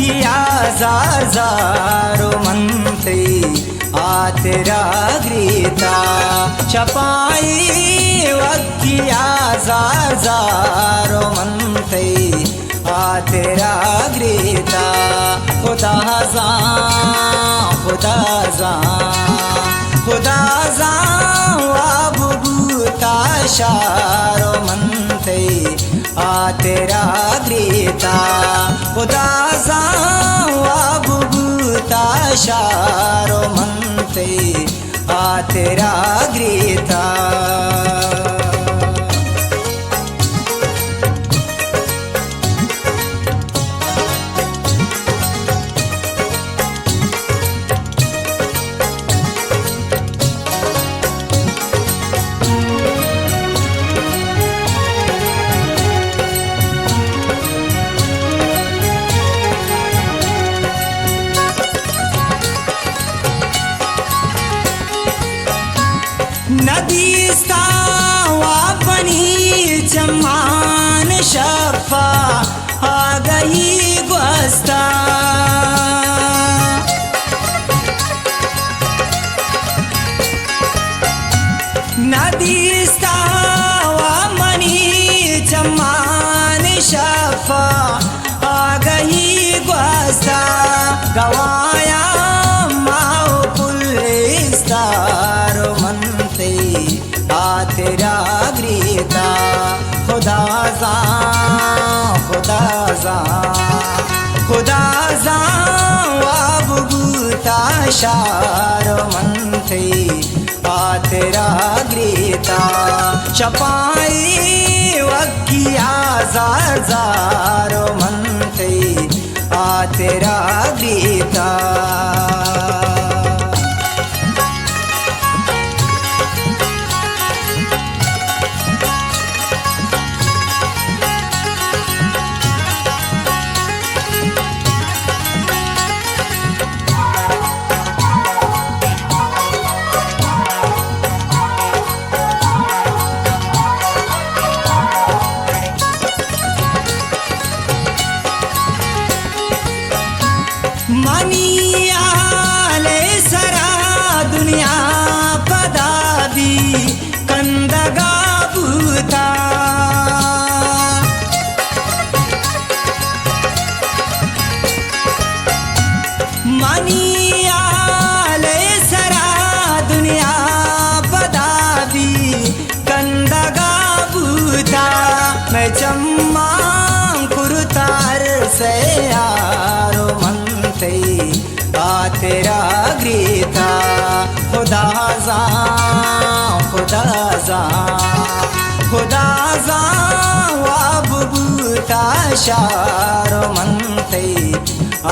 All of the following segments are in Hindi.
वक्किया जार जारो मनते आतेरा ग्रीता छपाई वक्किया जार जारो मनते आतेरा ग्रीता खुदा जा वाबुबूता शारो मनते आतेरा ग्रीता खुदा जा वाबुबूता शारो मनते आतेरा ग्रीता नदी वापनी चमान शफा आ गई ग्वस्ता नदी वापनी चमान शफा आ गई ग्वस्ता गवाया माओ पुलिस्तारो मनते आतेरा ग्रीता खुदा जा वाबुबूता शारो मनते आतेरा ग्रीता छपाई वक्किया जार जारो मनते आतेरा ग्रीता मनियाले सरा दुनिया पदादी कंदगा बूता मनियाले सरा दुनिया पदादी कंदगा बूता मैं चम्मा कुरुतार से यारो आतेरा ग्रीता खुदा जा वाबुबूता शारो मनते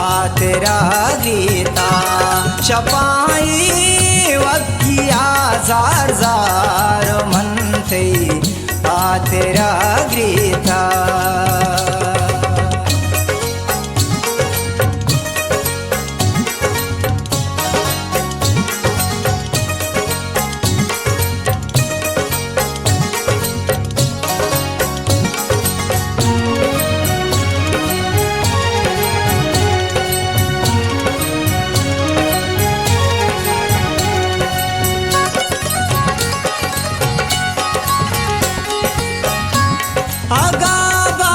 आतेरा ग्रीता छपाई वक्किया जार जारो मनते आतेरा ग्रीता आगाबा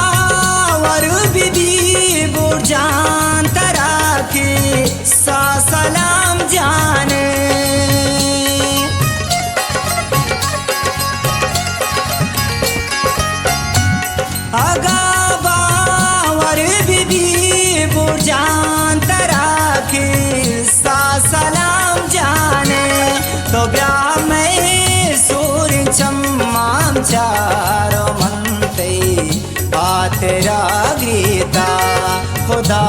वरु बिदी बुरजान तरा के सा सलाम जाने आगाबा वरु बिदी बुरजान तरा के सा सलाम जाने तो ब्याह में सूर चम्माम चारो आतेरा ग्रीता खुदा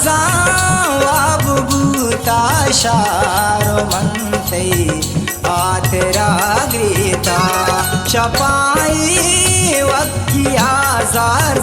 जा वाबुबूता शारो मनते आतेरा ग्रीता छपाई वक्किया जार